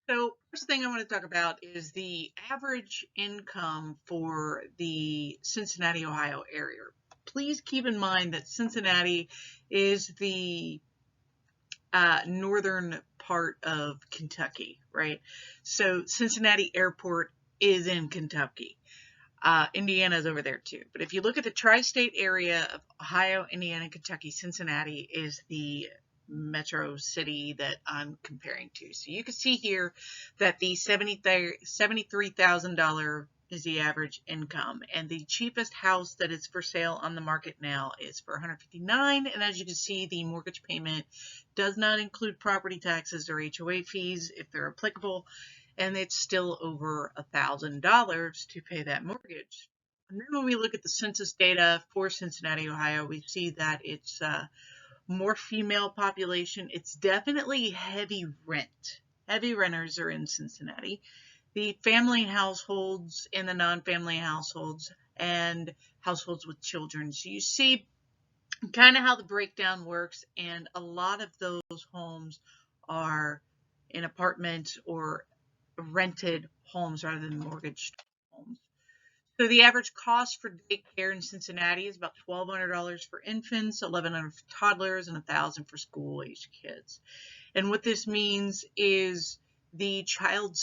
So, first thing I want to talk about is the average income for the Cincinnati, Ohio area. Please keep in mind that Cincinnati is the northern part of Kentucky, right? So, Cincinnati Airport is in Kentucky. Indiana's over there too. But if you look at the tri-state area of Ohio, Indiana, Kentucky, Cincinnati is the metro city that I'm comparing to. So you can see here that the $73,000 is the average income, and the cheapest house that is for sale on the market now is for $159,000. And as you can see, the mortgage payment does not include property taxes or HOA fees if they're applicable, and it's still over $1,000 to pay that mortgage. And then when we look at the census data for Cincinnati, Ohio, we see that it's more female population. It's definitely heavy rent. Heavy renters are in Cincinnati. The family households and the non-family households and households with children. So you see kind of how the breakdown works, and a lot of those homes are in apartments or rented homes rather than mortgaged homes. So the average cost for daycare in Cincinnati is about $1,200 for infants, $1,100 for toddlers, and $1,000 for school-aged kids. And what this means is the child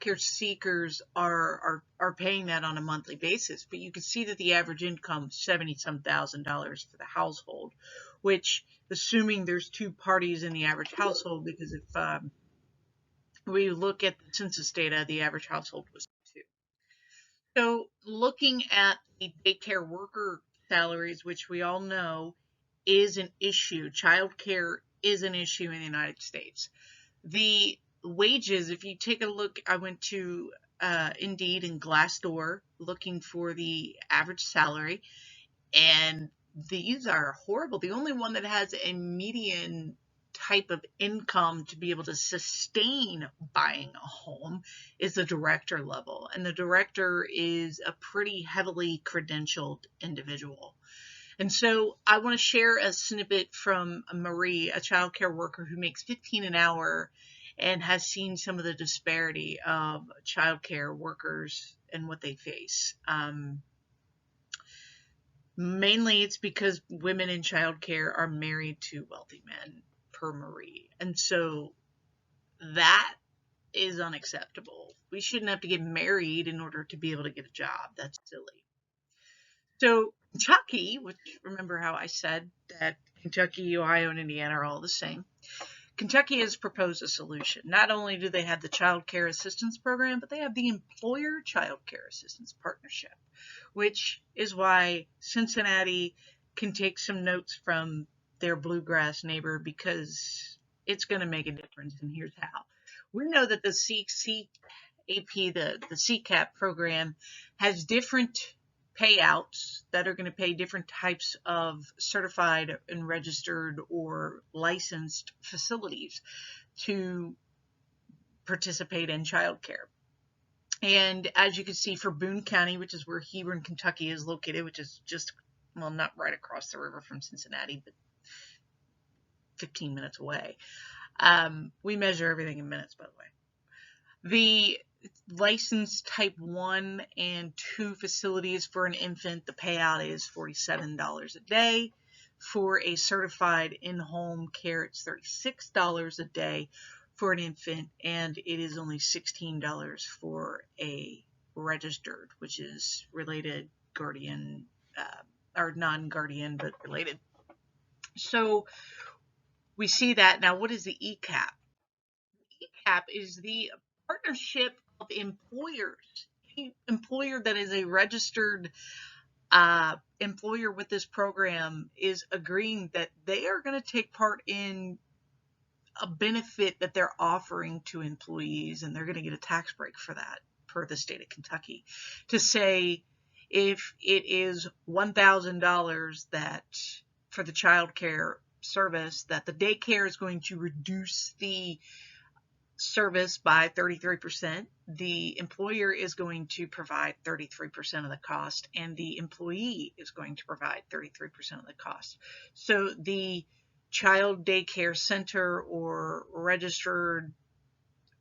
care seekers are paying that on a monthly basis. But you can see that the average income is $70-some thousand for the household, which, assuming there's two parties in the average household, because if we look at the census data, the average household was two. So looking at the daycare worker salaries, which we all know is an issue, childcare is an issue in the United States. The wages, if you take a look, I went to Indeed and Glassdoor looking for the average salary, and these are horrible. The only one that has a median type of income to be able to sustain buying a home is the director level. And the director is a pretty heavily credentialed individual. And so I want to share a snippet from Marie, a child care worker who makes $15 an hour and has seen some of the disparity of child care workers and what they face. Mainly it's because women in childcare are married to wealthy men, per Marie. And so that is unacceptable. We shouldn't have to get married in order to be able to get a job. That's silly. So Kentucky, which, remember how I said that Kentucky, Ohio, and Indiana are all the same. Kentucky has proposed a solution. Not only do they have the Child Care Assistance Program, but they have the Employer Child Care Assistance Partnership, which is why Cincinnati can take some notes from their bluegrass neighbor, because it's going to make a difference, and here's how. We know that the CCAP, the CCAP program, has different payouts that are going to pay different types of certified and registered or licensed facilities to participate in childcare. And as you can see, for Boone County, which is where Hebron, Kentucky is located, which is just, well, not right across the river from Cincinnati, but 15 minutes away. We measure everything in minutes, by the way. The licensed type 1 and 2 facilities for an infant, the payout is $47 a day. For a certified in-home care, it's $36 a day for an infant, and it is only $16 for a registered, which is related guardian, or non-guardian, but related. So we see that. Now, what is the ECAP? ECAP is the partnership of employers. Any employer that is a registered employer with this program is agreeing that they are going to take part in a benefit that they're offering to employees, and they're going to get a tax break for that per the state of Kentucky. To say if it is $1,000 that for the child care service, that the daycare is going to reduce the service by 33%, the employer is going to provide 33% of the cost, and the employee is going to provide 33% of the cost. So the child daycare center or registered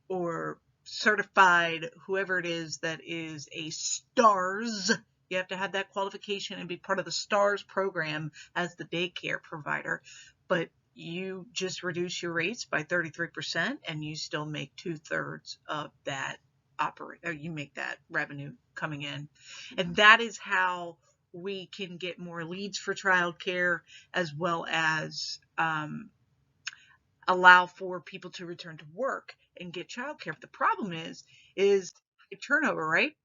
or certified, whoever it is that is a STARS. You have to have that qualification and be part of the STARS program as the daycare provider. But you just reduce your rates by 33% and you still make 2/3 of that you make that revenue coming in. And that is how we can get more leads for childcare, as well as allow for people to return to work and get childcare. But the problem is high turnover, right?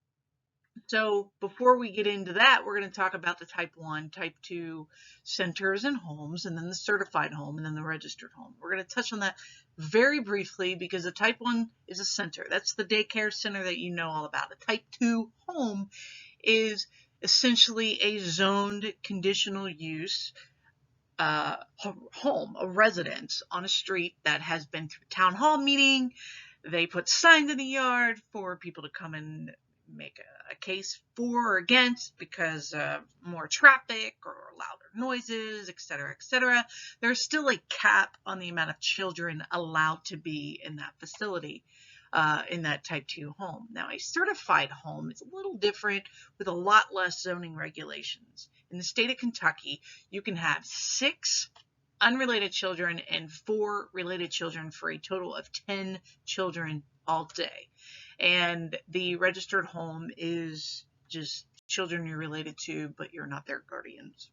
So before we get into that, we're going to talk about the type 1, type 2 centers and homes, and then the certified home, and then the registered home. We're going to touch on that very briefly because the type 1 is a center. That's the daycare center that you know all about. The type 2 home is essentially a zoned conditional use home, a residence on a street that has been through town hall meeting. They put signs in the yard for people to come and make a case for or against because of more traffic or louder noises, etc., etc. There's still a cap on the amount of children allowed to be in that facility, in that type 2 home. Now, a certified home is a little different with a lot less zoning regulations. In the state of Kentucky, you can have 6 unrelated children and 4 related children for a total of 10 children all day. And the registered home is just children you're related to, but you're not their guardians.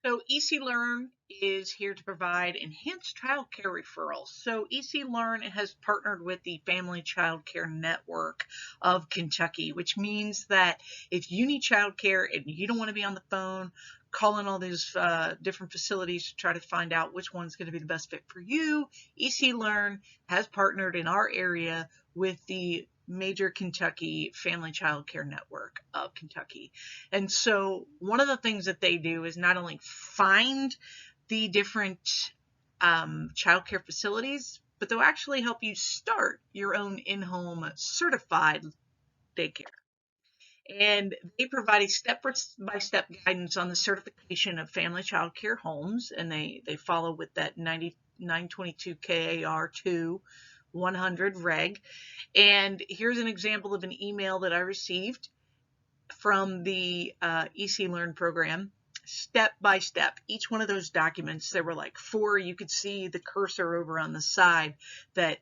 So EC Learn is here to provide enhanced child care referrals. So EC Learn has partnered with the Family Child Care Network of Kentucky, which means that if you need child care and you don't want to be on the phone calling all these different facilities to try to find out which one's going to be the best fit for you, EC Learn has partnered in our area with the major Kentucky Family Child Care Network of Kentucky. And so one of the things that they do is not only find the different child care facilities, but they'll actually help you start your own in-home certified daycare. And they provide a step-by-step guidance on the certification of family child care homes, and they follow with that 922 KAR 2 100 reg. And here's an example of an email that I received from the EC Learn program, step by step. Each one of those documents, there were like 4. You could see the cursor over on the side that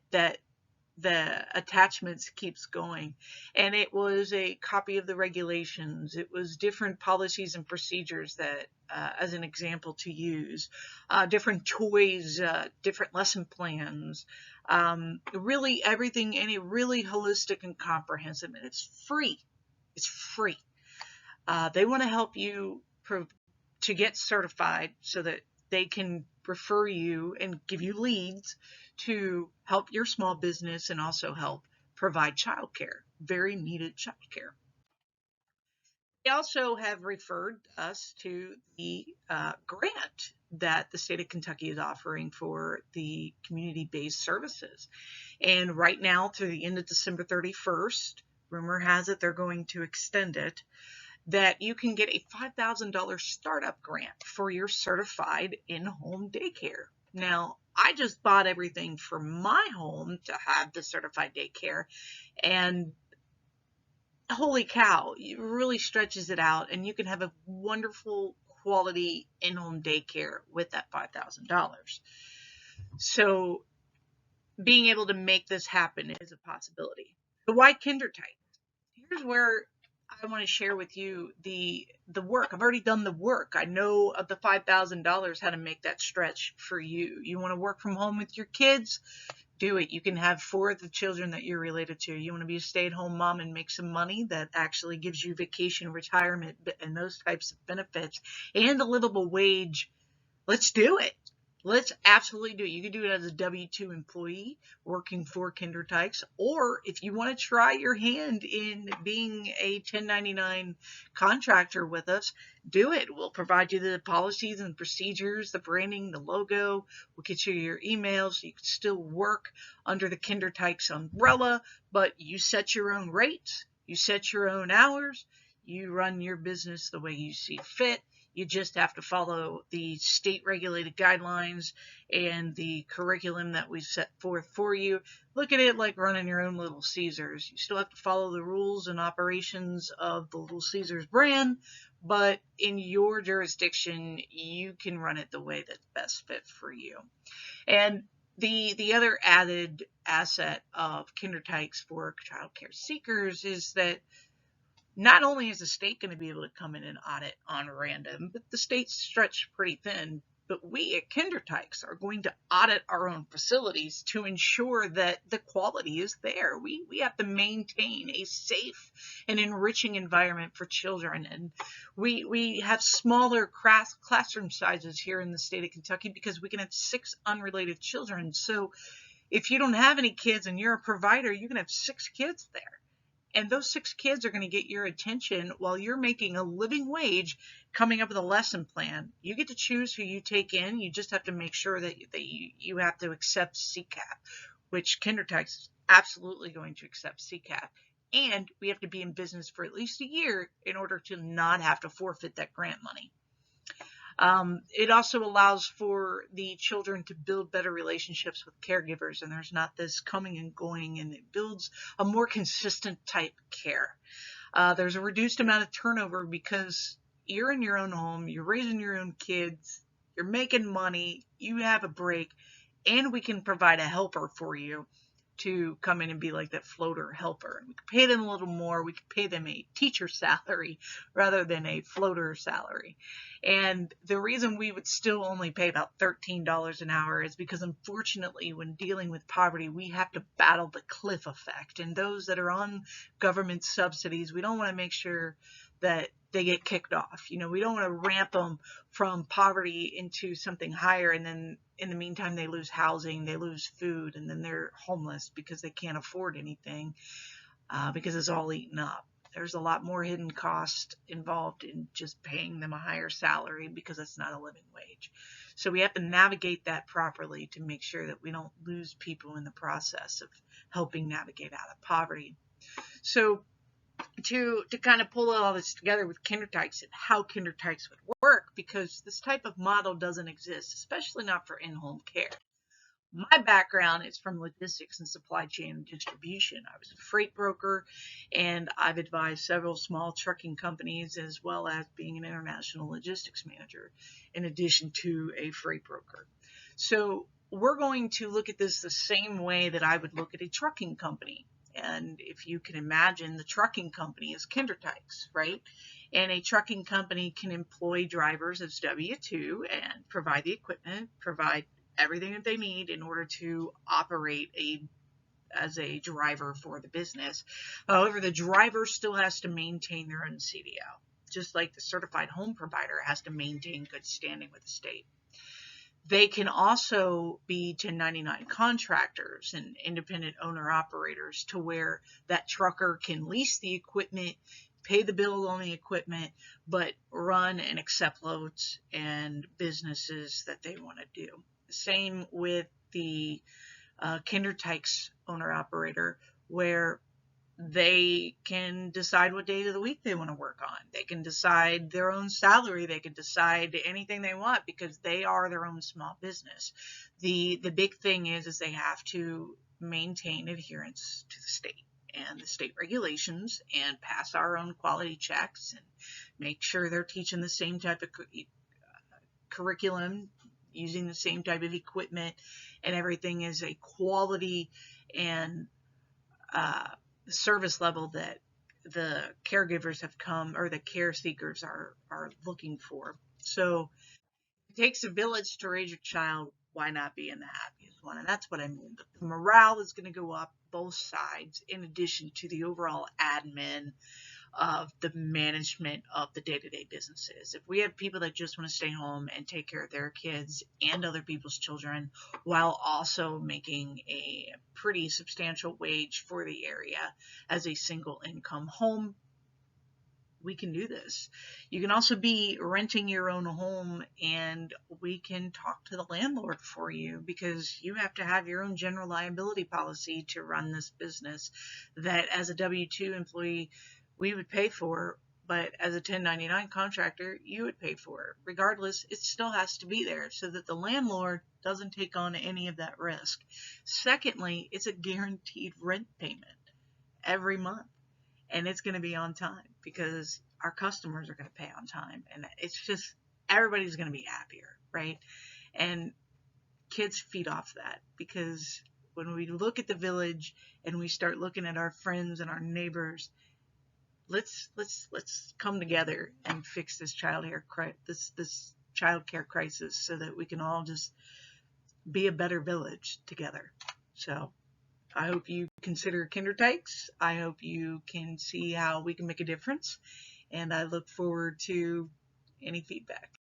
the attachments keeps going. And it was a copy of the regulations. It was different policies and procedures that, as an example to use, different toys, different lesson plans, really everything in a really holistic and comprehensive, and it's free. It's free. They want to help you to get certified so that they can refer you and give you leads to help your small business and also help provide childcare, very needed childcare. They also have referred us to the grant that the state of Kentucky is offering for the community-based services. And right now, through the end of December 31st, rumor has it they're going to extend it, that you can get a $5,000 startup grant for your certified in-home daycare. Now, I just bought everything for my home to have the certified daycare, and holy cow, it really stretches it out, and you can have a wonderful quality in-home daycare with that $5,000. So being able to make this happen is a possibility. So why Kindertykes? Here's where I want to share with you the work. I've already done the work. I know of the $5,000 how to make that stretch for you. You want to work from home with your kids? Do it. You can have 4 of the children that you're related to. You want to be a stay-at-home mom and make some money that actually gives you vacation, retirement, and those types of benefits, and a livable wage. Let's do it. Let's absolutely do it. You can do it as a W-2 employee working for Kindertykes, or if you want to try your hand in being a 1099 contractor with us, do it. We'll provide you the policies and procedures, the branding, the logo. We'll get you your emails. You can still work under the Kindertykes umbrella, but you set your own rates. You set your own hours. You run your business the way you see fit. You just have to follow the state regulated guidelines and the curriculum that we set forth for you. Look at it like running your own Little Caesars. You still have to follow the rules and operations of the Little Caesars brand, but in your jurisdiction, you can run it the way that's best fit for you. And the other added asset of Tykes for child care seekers is that not only is the state going to be able to come in and audit on random, but the state's stretched pretty thin. But we at Tykes are going to audit our own facilities to ensure that the quality is there. We have to maintain a safe and enriching environment for children. And we have smaller classroom sizes here in the state of Kentucky because we can have 6 unrelated children. So if you don't have any kids and you're a provider, you can have 6 kids there. And those 6 kids are going to get your attention while you're making a living wage coming up with a lesson plan. You get to choose who you take in. You just have to make sure that you have to accept CCAP, which Tykes is absolutely going to accept CCAP. And we have to be in business for at least a year in order to not have to forfeit that grant money. It also allows for the children to build better relationships with caregivers, and there's not this coming and going, and it builds a more consistent type care. There's a reduced amount of turnover because you're in your own home, you're raising your own kids, you're making money, you have a break, and we can provide a helper for you to come in and be like that floater helper. We could pay them a little more. We could pay them a teacher salary rather than a floater salary. And the reason we would still only pay about $13 an hour is because, unfortunately, when dealing with poverty, we have to battle the cliff effect. And those that are on government subsidies, we don't want to make sure that they get kicked off. We don't want to ramp them from poverty into something higher, and then in the meantime they lose housing, they lose food, and then they're homeless because they can't afford anything because it's all eaten up. There's a lot more hidden cost involved in just paying them a higher salary because it's not a living wage. So we have to navigate that properly to make sure that we don't lose people in the process of helping navigate out of poverty. So to kind of pull all this together with Tykes and how Tykes would work, because this type of model doesn't exist, especially not for in-home care. My background is from logistics and supply chain and distribution. I was a freight broker, and I've advised several small trucking companies as well as being an international logistics manager in addition to a freight broker. So we're going to look at this the same way that I would look at a trucking company. And if you can imagine, the trucking company is Tykes, right? And a trucking company can employ drivers as W-2 and provide the equipment, provide everything that they need in order to operate as a driver for the business. However, the driver still has to maintain their own CDL, just like the certified home provider has to maintain good standing with the state. They can also be 1099 contractors and independent owner operators to where that trucker can lease the equipment, pay the bill on the equipment, but run and accept loads and businesses that they want to do. Same with the Tykes owner operator, where they can decide what days of the week they want to work on. They can decide their own salary. They can decide anything they want because they are their own small business. The big thing is they have to maintain adherence to the state and the state regulations and pass our own quality checks and make sure they're teaching the same type of curriculum, using the same type of equipment, and everything is a quality and service level that the caregivers have come, or the care seekers are looking for. So it takes a village to raise your child. Why not be in the happiest one? And that's what I mean. The morale is going to go up both sides, in addition to the overall admin of the management of the day-to-day businesses. If we have people that just want to stay home and take care of their kids and other people's children while also making a pretty substantial wage for the area as a single income home, we can do this. You can also be renting your own home, and we can talk to the landlord for you, because you have to have your own general liability policy to run this business that as a W-2 employee we would pay for But as a 1099 contractor, you would pay for it. Regardless, it still has to be there so that the landlord doesn't take on any of that risk. Secondly, it's a guaranteed rent payment every month, and it's going to be on time because our customers are going to pay on time, and it's just everybody's going to be happier, right? And kids feed off that, because when we look at the village and we start looking at our friends and our neighbors, let's come together and fix this this child care crisis so that we can all just be a better village together. So I hope you consider Tykes. I hope you can see how we can make a difference, and I look forward to any feedback.